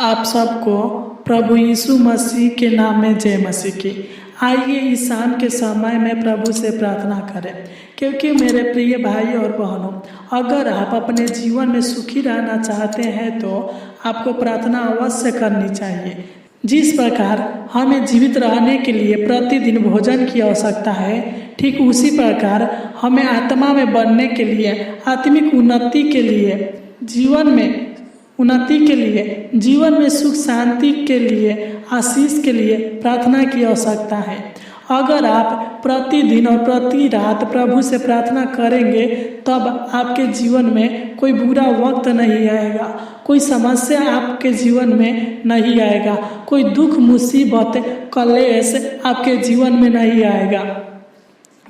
आप सबको प्रभु यीशु मसीह के नाम में जय मसीह की। आइए इस शाम के समय में प्रभु से प्रार्थना करें, क्योंकि मेरे प्रिय भाई और बहनों, अगर आप अपने जीवन में सुखी रहना चाहते हैं तो आपको प्रार्थना अवश्य करनी चाहिए। जिस प्रकार हमें जीवित रहने के लिए प्रतिदिन भोजन की आवश्यकता है, ठीक उसी प्रकार हमें आत्मा में बढ़ने के लिए, आत्मिक उन्नति के लिए, जीवन में उन्नति के लिए, जीवन में सुख शांति के लिए, आशीष के लिए प्रार्थना की आवश्यकता है। अगर आप प्रतिदिन और प्रति रात प्रभु से प्रार्थना करेंगे तब आपके जीवन में कोई बुरा वक्त नहीं आएगा, कोई समस्या आपके जीवन में नहीं आएगा, कोई दुख मुसीबत कलेश आपके जीवन में नहीं आएगा।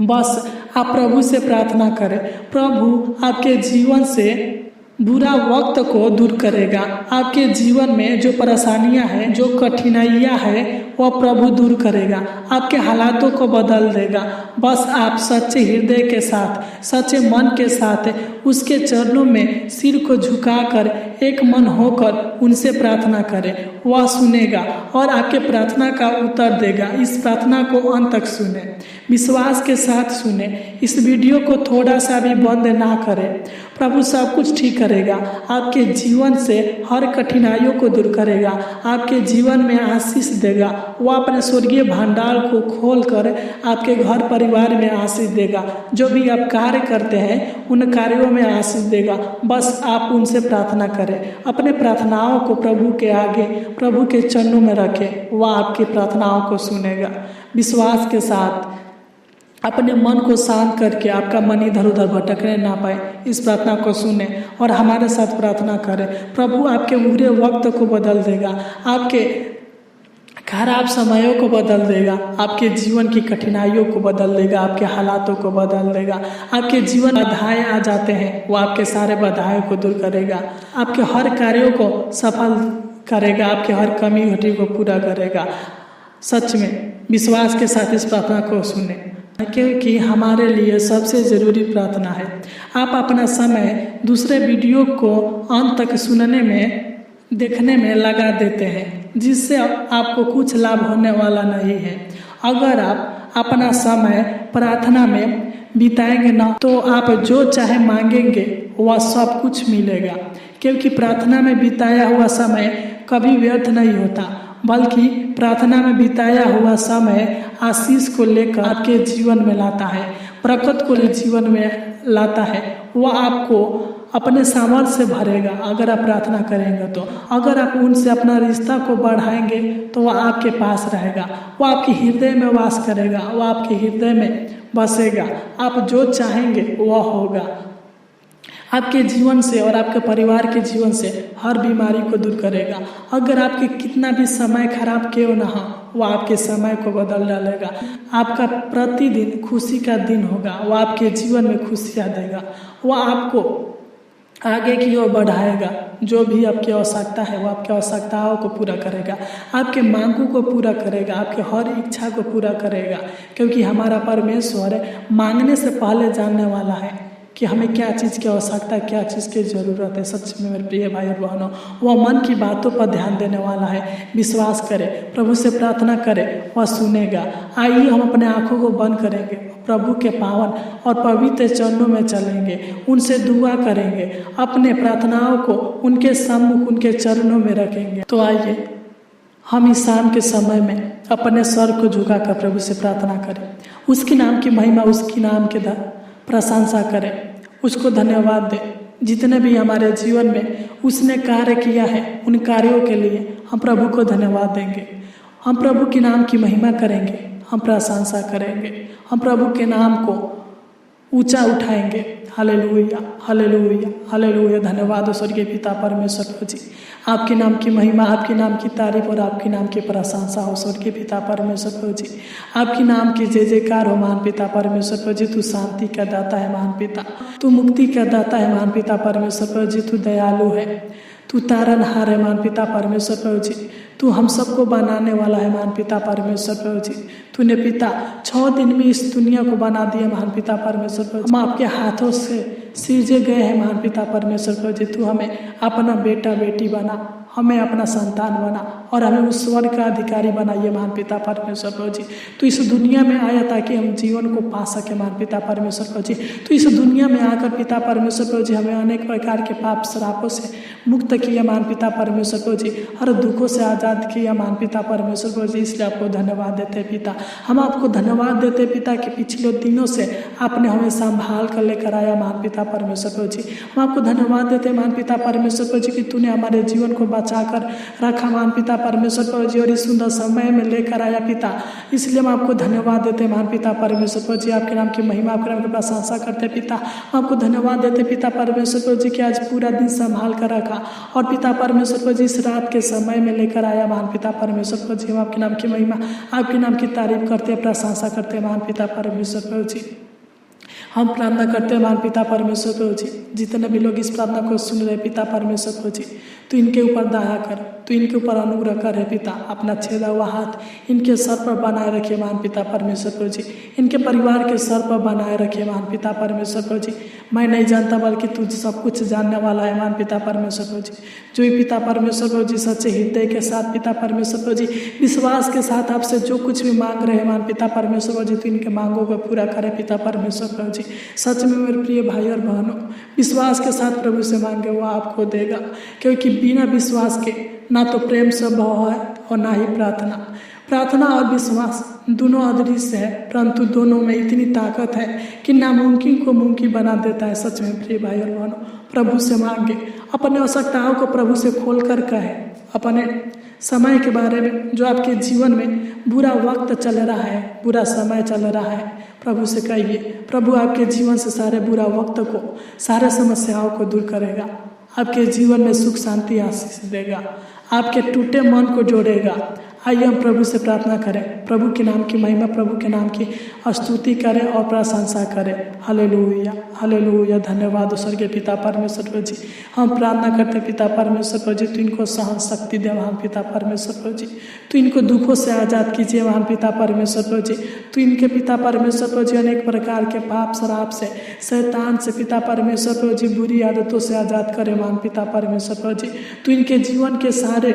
बस आप प्रभु से प्रार्थना करें, प्रभु आपके जीवन से बुरा वक्त को दूर करेगा। आपके जीवन में जो परेशानियां हैं, जो कठिनाइयां हैं, वह प्रभु दूर करेगा, आपके हालातों को बदल देगा। बस आप सच्चे हृदय के साथ, सच्चे मन के साथ उसके चरणों में सिर को झुकाकर एक मन होकर उनसे प्रार्थना करें। वह सुनेगा और आपके प्रार्थना का उत्तर देगा। इस प्रार्थना को अंत तक सुने, विश्वास के साथ सुने। इस वीडियो को थोड़ा सा भी बंद ना करें। प्रभु सब कुछ ठीक करेगा, आपके जीवन से हर कठिनाइयों को दूर करेगा, आपके जीवन में आशीष देगा। वह अपने स्वर्गीय भंडार को खोलकर आपके घर परिवार में आशीष देगा। जो भी आप कार्य करते हैं उन कार्यों में आशीष देगा। बस आप उनसे प्रार्थना करें, अपने प्रार्थनाओं को प्रभु के आगे, प्रभु के चरणों में रखें। वह आपकी प्रार्थनाओं को सुनेगा। विश्वास के साथ अपने मन को शांत करके, आपका मन इधर उधर भटकने ना पाए, इस प्रार्थना को सुने और हमारे साथ प्रार्थना करें। प्रभु आपके बुरे वक्त को बदल देगा, आपके खराब समयों को बदल देगा, आपके जीवन की कठिनाइयों को बदल देगा, आपके हालातों को बदल देगा। आपके जीवन बाधाएं आ जाते हैं, वो आपके सारे बाधाओं को दूर करेगा, आपके हर कार्यों को सफल करेगा, आपके हर कमी घटी को पूरा करेगा। सच में विश्वास के साथ इस प्रार्थना को सुने, क्योंकि हमारे लिए सबसे ज़रूरी प्रार्थना है। आप अपना समय दूसरे वीडियो को अंत तक सुनने में, देखने में लगा देते हैं, जिससे आपको कुछ लाभ होने वाला नहीं है। अगर आप अपना समय प्रार्थना में बिताएंगे ना, तो आप जो चाहे मांगेंगे वह सब कुछ मिलेगा। क्योंकि प्रार्थना में बिताया हुआ समय कभी व्यर्थ नहीं होता, बल्कि प्रार्थना में बिताया हुआ समय आशीष को लेकर आपके जीवन में लाता है, बरकत को जीवन में लाता है। वह आपको अपने सामर्थ्य से भरेगा अगर आप प्रार्थना करेंगे तो। अगर आप उनसे अपना रिश्ता को बढ़ाएंगे तो वह आपके पास रहेगा, वह आपके हृदय में वास करेगा, वह आपके हृदय में बसेगा। आप जो चाहेंगे वह होगा। आपके जीवन से और आपके परिवार के जीवन से हर बीमारी को दूर करेगा। अगर आपके कितना भी समय खराब क्यों ना हो, वह आपके समय को बदल डालेगा। आपका प्रतिदिन खुशी का दिन होगा, वह आपके जीवन में खुशियाँ देगा, वह आपको आगे की ओर बढ़ाएगा। जो भी आपकी आवश्यकता है वह आपकी आवश्यकताओं को पूरा करेगा, आपके मांगों को पूरा करेगा, आपके हर इच्छा को पूरा करेगा। क्योंकि हमारा परमेश्वर मांगने से पहले जानने वाला है कि हमें क्या चीज़ की आवश्यकता है, क्या चीज़ की ज़रूरत है। सच में मेरे प्रिय भाई और बहनों, वह मन की बातों पर ध्यान देने वाला है। विश्वास करें, प्रभु से प्रार्थना करें, वह सुनेगा। आइए हम अपने आँखों को बंद करेंगे, प्रभु के पावन और पवित्र चरणों में चलेंगे, उनसे दुआ करेंगे, अपने प्रार्थनाओं को उनके सम्मुख, उनके चरणों में रखेंगे। तो आइए हम इस शाम के समय में अपने सर को झुकाकर प्रभु से प्रार्थना करें, उसके नाम की महिमा, उसके नाम के प्रशंसा करें, उसको धन्यवाद दें। जितने भी हमारे जीवन में उसने कार्य किया है, उन कार्यों के लिए हम प्रभु को धन्यवाद देंगे। हम प्रभु के नाम की महिमा करेंगे, हम प्रशंसा करेंगे, हम प्रभु के नाम को ऊंचा उठाएंगे। Hallelujah, hallelujah, hallelujah. धन्यवाद हो स्वर्गीय पिता परमेश्वर जी, आपके नाम की महिमा, आपके नाम की तारीफ और आपके नाम की प्रशंसा हो स्वर्गीय पिता परमेश्वर जी। आपके नाम की जय जयकार हो महान पिता परमेश्वर जी। तू शांति का दाता है महान पिता, तू मुक्ति का दाता है महान पिता परमेश्वर जी। तू दयालु है, तू तारनहार है महान पिता परमेश्वर जी। तू हम सबको बनाने वाला है महान पिता परमेश्वर जी। तूने पिता 6 दिन में इस दुनिया को बना दिया महान पिता परमेश्वर। हम आपके हाथों से सिरजे गए हैं महान पिता परमेश्वर जी। तू हमें अपना बेटा बेटी बना, हमें अपना संतान बना और हमें उस स्वर्ग का अधिकारी बनाइए महान पिता परमेश्वर प्रभु जी। तो इस दुनिया में आया ताकि हम जीवन को पा सके महान पिता परमेश्वर प्रभु जी। तो इस दुनिया में आकर पिता परमेश्वर प्रभु जी हमें अनेक प्रकार के पाप श्रापों से मुक्त किया महान पिता परमेश्वर प्रभु जी, हर दुखों से आज़ाद किया महान पिता परमेश्वर प्रभु जी। इसलिए आपको धन्यवाद देते पिता, हम आपको धन्यवाद देते पिता कि पिछले दिनों से आपने हमें संभाल कर लेकर आया महान पिता परमेश्वर प्रभु जी। हम आपको धन्यवाद देते महान पिता परमेश्वर प्रभु जी कि तूने हमारे जीवन को बचा कर रखा महान पिता परमेश्वर प्रभु जी और इस सुंदर समय में लेकर आया पिता। इसलिए हम आपको धन्यवाद देते महान पिता परमेश्वर प्रभु जी, आपके नाम की महिमा आपके नाम की प्रशंसा करते पिता। हम आपको धन्यवाद देते पिता परमेश्वर प्रभु जी कि आज पूरा दिन संभाल कर रखा और पिता परमेश्वर प्रभु जी इस रात के समय में लेकर आया महान पिता परमेश्वर प्रभु जी। हम आपके नाम की महिमा आपके नाम की तारीफ करते प्रशंसा करते महान पिता परमेश्वर प्रभु जी। हम प्रार्थना करते हैं महान पिता परमेश्वर प्रभु जी, जितने भी लोग इस प्रार्थना को सुन रहे पिता परमेश्वर प्रभु जी, तो इनके ऊपर दया कर, तो इनके ऊपर अनुग्रह कर है पिता। अपना छेदा हुआ हाथ इनके सर पर बनाए रखिए महान पिता परमेश्वर प्रभु जी, इनके परिवार के सर पर बनाए रखिए महान पिता परमेश्वर प्रभु जी। मैं नहीं जानता बल्कि तू सब कुछ जानने वाला है महान पिता परमेश्वर प्रभु जी। जो ही पिता परमेश्वर प्रभु जी सच्चे हृदय के साथ पिता परमेश्वर प्रभु जी विश्वास के साथ आपसे जो कुछ भी मांग रहे हैं महान पिता परमेश्वर प्रभु जी, तो इनके मांगों को पूरा करे पिता परमेश्वर प्रभु जी। सच में मेरे प्रिय भाई और बहनों, विश्वास के साथ प्रभु से मांगे वो आपको देगा, क्योंकि बिना विश्वास के ना तो प्रेम स्वभाव है और ना ही प्रार्थना। प्रार्थना और विश्वास दोनों अदृश्य है, परंतु दोनों में इतनी ताकत है कि नामुमकिन को मुमकिन बना देता है। सच में प्रिय भाई और बहनों, प्रभु से मांगे, अपने आवश्यकताओं को प्रभु से खोल कर कहे, अपने समय के बारे में जो आपके जीवन में बुरा वक्त चल रहा है, बुरा समय चल रहा है, प्रभु से कहिए। प्रभु आपके जीवन से सारे बुरा वक्त को, सारे समस्याओं को दूर करेगा, आपके जीवन में सुख शांति आशीष देगा, आपके टूटे मन को जोड़ेगा। आइए हम प्रभु से प्रार्थना करें, प्रभु के नाम की महिमा, प्रभु के नाम की स्तुति करें और प्रशंसा करें। Hallelujah hallelujah. धन्यवाद स्वर्गीय पिता परमेश्वर प्रभु जी। हम प्रार्थना करते पिता परमेश्वर प्रभु जी, तू इनको सहन शक्ति दे महान पिता परमेश्वर प्रभु जी। तू इनको दुखों से आज़ाद कीजिए महान पिता परमेश्वर प्रभु जी। तू इनके पिता परमेश्वर प्रभु जी अनेक प्रकार के पाप शराब से, शैतान से पिता परमेश्वर प्रभु जी बुरी आदतों से आज़ाद करे महान पिता परमेश्वर प्रभु जी। तू इनके जीवन के सारे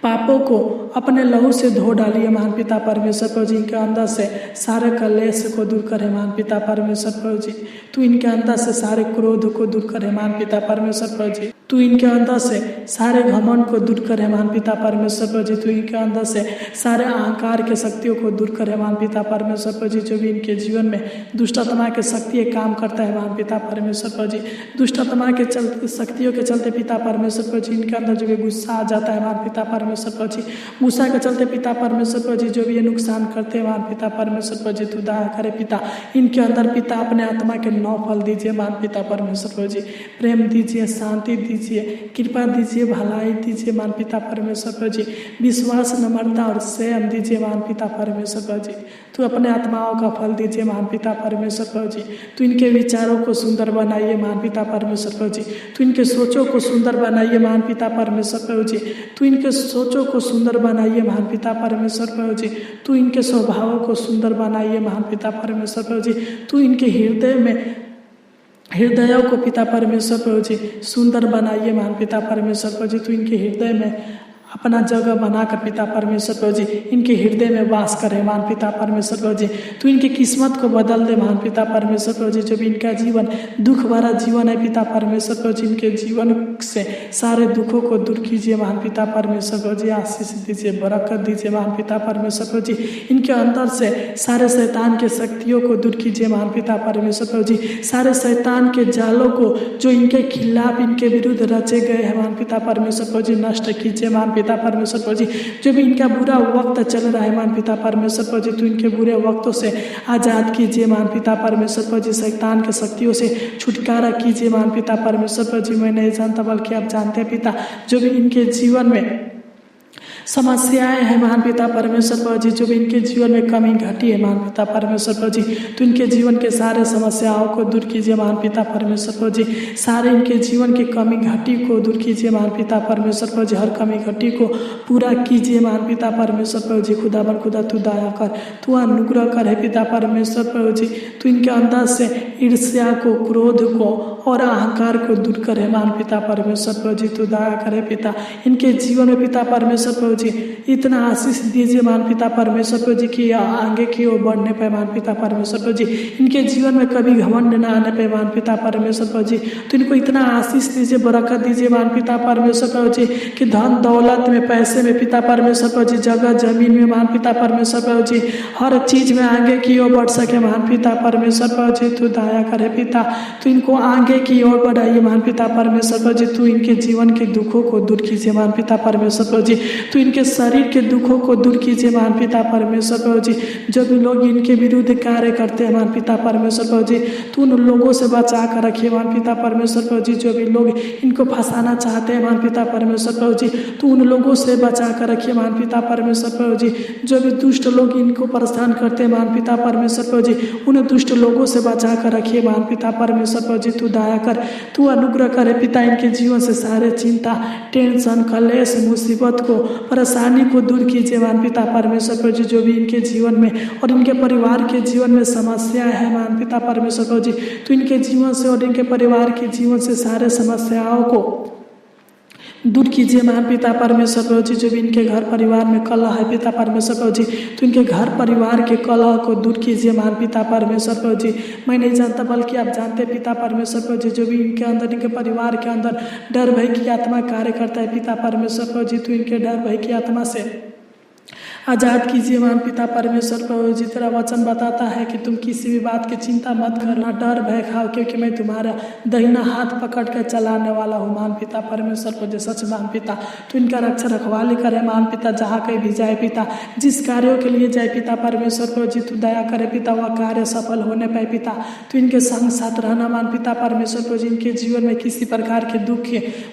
पापों को अपने लहू से धो डालिए महान पिता परमेश्वर प्रभु जी। इनके अंदर से सारे कलेश को दूर करे महान पिता परमेश्वर प्रभु जी। तू इनके अंदर से सारे क्रोध को दूर करे महान पिता परमेश्वर प्रभु जी। तू इनके अंदर से सारे घमंड को दूर करे महान पिता परमेश्वर प्रभु जी। तू इनके अंदर से सारे अहंकार के शक्तियों को दूर करे महान पिता परमेश्वर प्रभु जी। जो भी इनके जीवन में दुष्ट आत्मा के शक्ति काम करता है महान पिता परमेश्वर प्रभु जी, दुष्ट आत्मा के चलते शक्तियों के चलते पिता परमेश्वर प्रभु जी इनके अंदर जो भी गुस्सा आ जाता है महान पिता परमेश्वर प्रभु जी, गुस्सा के चलते पिता परमेश्वर प्रभु जी जो भी ये नुकसान करते हैं महान पिता परमेश्वर प्रभु जी, तू दया करे पिता। इनके अंदर पिता अपने आत्मा के 9 फल दीजिए महान पिता परमेश्वर प्रभु जी। प्रेम दीजिए, शांति दीजिए, कृपा दीजिए, भलाई दीजिए महान पिता परमेश्वर प्रभु जी। विश्वास, नम्रता और संयम दीजिए महान पिता परमेश्वर प्रभु जी। तू अपने आत्माओं का फल दीजिए महान पिता परमेश्वर प्रभु जी। तू इनके विचारों को सुंदर बनाइए महान पिता परमेश्वर प्रभु जी। तू इनके सोचों को सुंदर बनाइए महान पिता परमेश्वर प्रभु जी। तू इनके सोचों को सुंदर बनाइए महान पिता परमेश्वर प्रभु जी। तू इनके स्वभावों को सुंदर बनाइए महान पिता परमेश्वर प्रभु जी। तू इनके हृदयों को पिता परमेश्वर प्रभु जी सुंदर बनाइए महान पिता परमेश्वर प्रभु जी। तू इनके हृदय में अपना जगह बनाकर पिता परमेश्वर प्रभु जी इनके हृदय में वास करे महान पिता परमेश्वर प्रभु जी। तू इनकी किस्मत को बदल दे महान पिता परमेश्वर प्रभु जी। जो भी इनका जीवन दुख भरा जीवन है पिता परमेश्वर प्रभु जी, इनके जीवन से सारे दुखों को दूर कीजिए महान पिता परमेश्वर प्रभु जी। आशीष दीजिए, बरकत दीजिए महान पिता परमेश्वर प्रभु जी। इनके अंदर से सारे शैतान के शक्तियों को दूर कीजिए महान पिता परमेश्वर प्रभु जी। सारे शैतान के जालों को जो इनके खिलाफ, इनके विरुद्ध रचे गए हैं महान पिता परमेश्वर प्रभु जी, नष्ट कीजिए महान पिता परमेश्वर प्रभु जी। जो भी इनका बुरा वक्त चल रहा है महान पिता परमेश्वर प्रभु जी, तो इनके बुरे वक्तों से आजाद कीजिए महान पिता परमेश्वर प्रभु जी। शैतान के शक्तियों से छुटकारा कीजिए महान पिता परमेश्वर प्रभु जी। मैं नहीं जानता बल्कि आप जानते हैं पिता। जो भी इनके जीवन में समस्याएं हैं महान पिता परमेश्वर प्रभु जी, जो भी इनके जीवन में कमी घटी है महान पिता परमेश्वर प्रभु जी, तो इनके जीवन के सारे समस्याओं को दूर कीजिए महान पिता परमेश्वर प्रभु जी। सारे इनके जीवन की कमी घटी को दूर कीजिए महान पिता परमेश्वर प्रभु जी। हर कमी घटी को पूरा कीजिए महान पिता परमेश्वर प्रभु जी। खुदा तू दया कर, तू अनुग्रह कर है पिता परमेश्वर प्रभु जी। तू इनके अंदर से ईर्ष्या को, क्रोध को और अहंकार को दूर करे मान पिता परमेश्वर प्रभु जी। तू दया करे पिता, इनके जीवन में पिता परमेश्वर प्रभु जी इतना आशीष दीजिए मान पिता परमेश्वर प्रभु जी कि आगे की ओर बढ़ने पे मान पिता परमेश्वर प्रभु जी। इनके जीवन में कभी घमंड ना आने पे मान पिता परमेश्वर प्रभु जी। तो इनको इतना आशीष दीजिए, बरकत दीजिए मान पिता परमेश्वर प्रभु जी कि धन दौलत में, पैसे में पिता परमेश्वर प्रभु जी, जगह जमीन में मान पिता परमेश्वर प्रभु जी, हर चीज में आगे की ओर बढ़ सके मान पिता परमेश्वर प्रभु जी। तू दया करे पिता, तू इनको आगे की ओर बढ़ाइए मान पिता परमेश्वर प्रभु जी। तू इनके जीवन के दुखों को दूर कीजिए मान पिता परमेश्वर प्रभु जी। तू इनके शरीर के दुखों को दूर कीजिए मान पिता परमेश्वर प्रभु जी। जो भी लोग इनके विरुद्ध कार्य करते हैं मान पिता परमेश्वर प्रभु जी, तू उन लोगों से बचा कर रखिए मान पिता परमेश्वर प्रभु जी। जो भी लोग इनको फंसाना चाहते हैं मान पिता परमेश्वर प्रभु जी, तू उन लोगों से बचा कर रखिए मान पिता परमेश्वर प्रभु जी। जो भी दुष्ट लोग इनको परेशान करते हैं मान पिता परमेश्वर प्रभु जी, उन दुष्ट लोगों से बचा कर रखिए मान पिता परमेश्वर प्रभु जी। तू दया कर, तू अनुग्रह करे पिता, इनके जीवन से सारे चिंता, टेंशन, कलेश, मुसीबत को, परेशानी को दूर कीजिए मान पिता परमेश्वर प्रभु जी। जो भी इनके जीवन में और इनके परिवार के जीवन में समस्याएं हैं मान पिता परमेश्वर प्रभु जी, तो इनके जीवन से और इनके परिवार के जीवन से सारे समस्याओं को दूर कीजिए मान पिता परमेश्वर प्रभु जी। जो भी इनके घर परिवार में कलह है पिता परमेश्वर प्रभु जी, तो इनके घर परिवार के कलह को दूर कीजिए मान पिता परमेश्वर प्रभु जी। मैं नहीं जानता बल्कि आप जानते पिता परमेश्वर प्रभु जी। जो भी इनके अंदर, इनके परिवार के अंदर डर भय की आत्मा कार्य करता है पिता परमेश्वर प्रभु जी, तो इनके डर भय की आत्मा से आजाद कीजिए मान पिता परमेश्वर प्रभु जी। तेरा वचन बताता है कि तुम किसी भी बात की चिंता मत करना, डर भय खाओ, क्योंकि मैं तुम्हारा दाहिना हाथ पकड़ कर चलाने वाला हूँ मान पिता परमेश्वर प्रभु जी। सच मान पिता, तो इनका रक्षा रखवाली करे मान पिता, जहाँ कहीं भी जाए पिता, जिस कार्यों के लिए जाए पिता परमेश्वर प्रभु जी, तू दया करे पिता, वह कार्य सफल होने पाए पिता। तो इनके संग साथ रहना मान पिता परमेश्वर प्रभु जी। इनके जीवन में किसी प्रकार के दुख,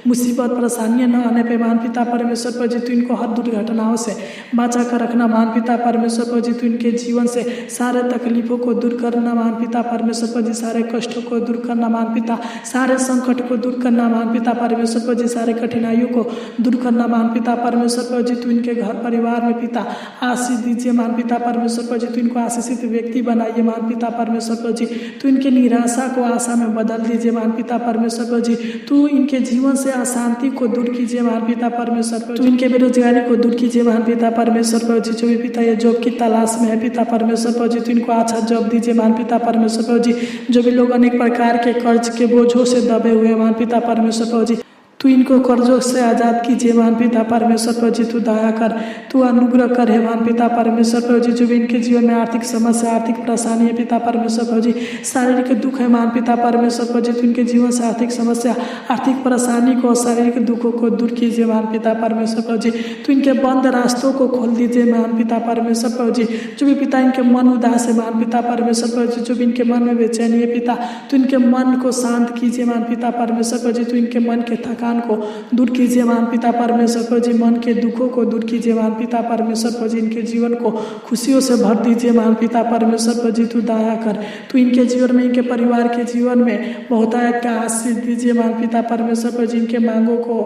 मुसीबत, परेशानियां न आने पे मान पिता परमेश्वर प्रभु जी। तो इनको हर दुर्घटनाओं से बचा कर रखना मान पिता परमेश्वर प्रभु जी। तो इनके जीवन से सारे तकलीफों को दूर करना मान पिता परमेश्वर प्रभु जी, सारे कष्टों को दूर करना मान पिता, सारे संकट को दूर करना मान पिता परमेश्वर प्रभु जी, सारे कठिनाइयों को दूर करना मान पिता परमेश्वर प्रभु जी। तो इनके घर परिवार में पिता आशीष दीजिए मान पिता परमेश्वर प्रभु जी। तो इनको आशीषित व्यक्ति बनाइए मान पिता परमेश्वर प्रभु जी। तो इनके निराशा को आशा में बदल दीजिए मान पिता परमेश्वर प्रभु जी। तो इनके जीवन से अशांति को दूर कीजिए मान पिता परमेश्वर प्रभु जी। तो इनके बेरोजगारी को दूर कीजिए मान पिता परमेश्वर प्रभु जी। जो भी पिता ये जॉब की तलाश में है पिता परमेश्वर प्रभु जी, तो इनको अच्छा जॉब दीजिए मान पिता परमेश्वर प्रभु जी। जो भी लोग अनेक प्रकार के कर्ज के बोझों से दबे हुए मान पिता परमेश्वर प्रभु जी, तू इनको कर्जों से आजाद कीजिए मान पिता परमेश्वर प्रभु जी। तू दया कर, तू अनुग्रह कर है मान पिता परमेश्वर प्रभु जी। जो भी इनके जीवन में आर्थिक समस्या, आर्थिक परेशानी है पिता परमेश्वर प्रभु जी, शारीरिक दुख है मान पिता परमेश्वर प्रभु जी, तो इनके जीवन से आर्थिक समस्या, आर्थिक परेशानी को, शारीरिक दुखों को दूर कीजिए मान पिता परमेश्वर प्रभु जी। तो इनके बंद रास्तों को खोल दीजिए मान पिता परमेश्वर प्रभु जी। जो भी पिता इनके मन उदास है मान पिता परमेश्वर प्रभु जी, जो भी इनके मन में बेचैनी है पिता, तो इनके मन को शांत कीजिए मान पिता परमेश्वर प्रभु जी। तो इनके मन के थकान को दूर कीजिए मान पिता परमेश्वर प्रभु जी, मन के दुखों को दूर कीजिए मान पिता परमेश्वर प्रभु जी। इनके जीवन को खुशियों से भर दीजिए मान पिता परमेश्वर प्रभु जी। तू दया कर, तू इनके जीवन में, इनके परिवार के जीवन में बहुतायत का आशीष दीजिए मान पिता परमेश्वर प्रभु जी। इनके मांगों को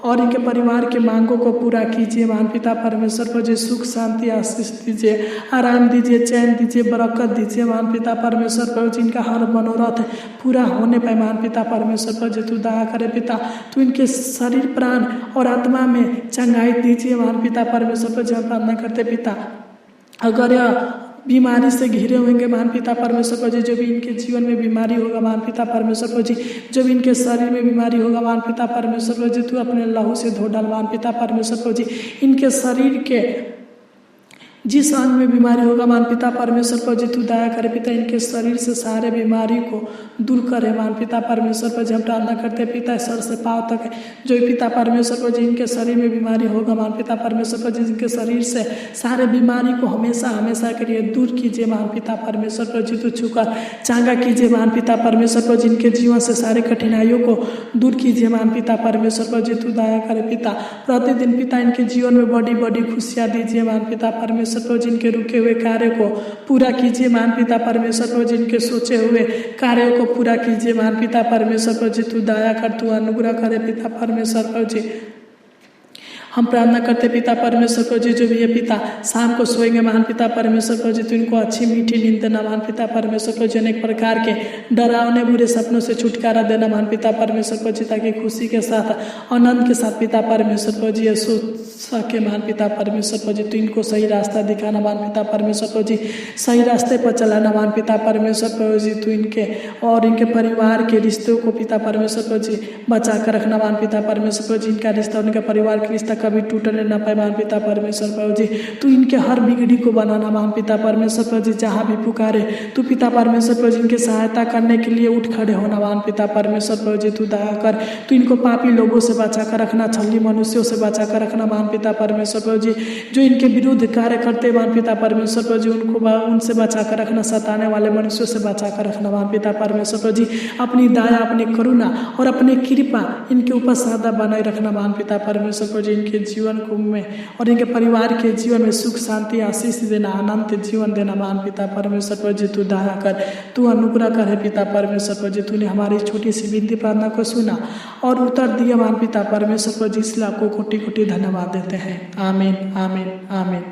और इनके परिवार के मांगों को पूरा कीजिए मान पिता परमेश्वर प्रभु जी। सुख शांति आशीष दीजिए, आराम दीजिए, चैन दीजिए, बरकत दीजिए मान पिता परमेश्वर प्रभु जी। इनका हर मनोरथ पूरा होने पाए मान पिता परमेश्वर प्रभु जी। तू दया करे पिता, तू इनके शरीर, प्राण और आत्मा में चंगाई दीजिए मान पिता परमेश्वर प्रभु जी। हम प्रार्थना करते पिता, अगर यह बीमारी से घिरे होंगे मान पिता परमेश्वर प्रभु जी, जो भी इनके जीवन में बीमारी होगा मान पिता परमेश्वर प्रभु जी, जो भी इनके शरीर में बीमारी होगा मान पिता परमेश्वर प्रभु जी, तू अपने लहू से धो डाल मान पिता परमेश्वर प्रभु जी। इनके शरीर के जिस अंग में बीमारी होगा मान पिता परमेश्वर प्रभु जी, तू दया करे पिता, इनके शरीर से सारे बीमारी को दूर करे मान पिता परमेश्वर प्रभु जी। हम प्रार्थना करते पिता, सर से पांव तक जो पिता परमेश्वर प्रभु जी इनके शरीर में बीमारी होगा मान पिता परमेश्वर प्रभु जी, इनके शरीर से सारे बीमारी को हमेशा हमेशा के लिए दूर कीजिए मान पिता परमेश्वर प्रभु जी। तू छूकर चांगा कीजिए मान पिता परमेश्वर प्रभु जी। इनके जीवन से सारे कठिनाइयों को दूर कीजिए मान पिता परमेश्वर प्रभु जी। तू दया करे पिता, प्रतिदिन पिता इनके जीवन में बड़ी बड़ी खुशियाँ दीजिए मान पिता परमेश्वर प्रभु जी। इनके रुके हुए कार्य को पूरा कीजिए मान पिता परमेश्वर प्रभु जी। इनके सोचे हुए कार्यों को पूरा कीजिए मान पिता परमेश्वर प्रभु जी। तू दया कर, तू अनुग्रह करे पिता परमेश्वर प्रभु जी। हम प्रार्थना करते पिता परमेश्वर को जी, जो भी ये पिता शाम को सोएंगे महान पिता परमेश्वर को जी, तो इनको अच्छी मीठी नींद देना महान पिता परमेश्वर को जी, अनेक प्रकार के डरावने बुरे सपनों से छुटकारा देना महान पिता परमेश्वर को जी, ताकि खुशी के साथ आनंद के साथ पिता परमेश्वर को जी सो सके महान पिता परमेश्वर को जी, तो इनको सही रास्ता दिखाना महान पिता परमेश्वर को जी, सही रास्ते पर चलाना महान पिता परमेश्वर को जी, तो इनके और इनके परिवार के रिश्तों को पिता परमेश्वर को जी बचा कर रखना महान पिता परमेश्वर को जी, इनका रिश्ता उनके परिवार का रिश्ता कभी टूटने न पाए महान पिता परमेश्वर को जी, तो इनके हर बिगड़ी को बनाना महान पिता परमेश्वर को जी, जहाँ भी पुकारे तो पिता परमेश्वर को जी इनकी सहायता करने के लिए उठ खड़े होना महान पिता परमेश्वर को जी, तू दया कर, तो इनको पापी लोगों से बचा कर रखना, छली मनुष्यों से बचा कर रखना महान पिता परमेश्वर को जी, जो इनके विरुद्ध कार्य करते महान पिता परमेश्वर को जी, उनसे बचा कर रखना, सताने वाले मनुष्यों से बचा कर रखना महान पिता परमेश्वर को जी, अपनी दया अपनी करुणा और अपनी कृपा इनके ऊपर सदा बनाए रखना महान पिता परमेश्वर को जी, इनके जीवन को में और इनके परिवार के जीवन में सुख शांति आशीष देना, अनंत जीवन देना महान पिता परमेश्वर को जी, तू दया कर, तू अनुग्रह कर है पिता परमेश्वर को जी, तूने हमारी छोटी सी विनती प्रार्थना को सुना और उत्तर दिया महान पिता परमेश्वर को जी, इसलिए आपको कोटि कोटि धन्यवाद देते हैं। आमीन आमीन आमीन।